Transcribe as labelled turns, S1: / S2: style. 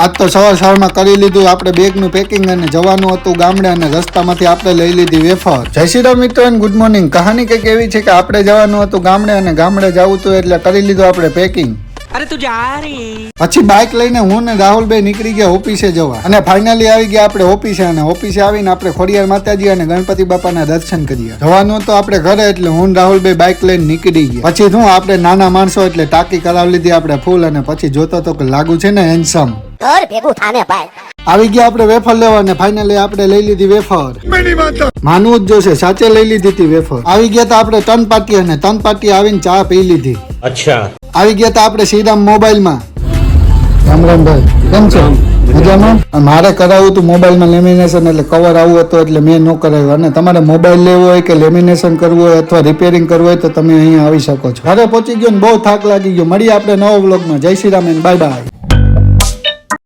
S1: આજ તો સવારમાં કરી લીધું આપણે બેગનું પેકિંગ અને જવાનું હતું ગામડે અને રસ્તામાંથી આપણે લઈ લીધી વેફર. જય શ્રી રામ મિત્રો એન્ડ ગુડ મોર્નિંગ. કહાની કંઈક એવી છે કે આપણે જવાનું હતું ગામડે અને ગામડે જવું હતું એટલે કરી લીધું આપણે પેકિંગ.
S2: અરે તું જા રે.
S1: પછી બાઇક લઈને હું ને રાહુલભાઈ નીકળી ગયા ઓફિસે જવા અને ફાઇનલી આવી ગયા આપણે ઓફિસે અને ઓફિસે આવીને આપણે ખોડિયાર માતાજી અને ગણપતિ બાપાના દર્શન કર્યા. જવાનું તો આપણે ઘરે એટલે હું ને રાહુલભાઈ બાઇક લઈને નીકળી ગયા. પછી શું આપણે નાના માણસો એટલે ટાંકી કરાવી લીધી આપણે ફૂલ અને પછી જોતો તો કે લાગુ છે ને હેન્ડસમ.
S3: ઘર ભેગું થાને ભાઈ.
S1: આવી ગયા આપણે વેફર લેવા અને ફાઇનલી આપણે લઈ લીધી વેફર. માનવું જ જોશે, સાચે લઈ લીધી હતી વેફર. આવી ગયા તો આપણે ત્રણ પાર્ટી અને ત્રણ પાર્ટી આવીને ચા પી લીધી.
S4: અચ્છા.
S1: આવી ગયા તો આપણે શ્રીરામ મોબાઈલમાં. રામ રામ ભાઈ, કેમ છો? મજામાં? મારે કરાવવું હતું મોબાઈલમાં લેમિનેશન એટલે કવર આવું હતું એટલે મેં ન કરાવ્યું. અને તમારે મોબાઈલ લેવો હોય કે લેમિનેશન કરવું હોય અથવા રિપેરિંગ કરવું હોય તો તમે અહીંયા આવી શકો છો. ઘરે પહોંચી ગયો ને બહુ થાક લાગી ગયો. મળીએ આપણે નવો વ્લોગમાં. જય Shri Ram and bye bye.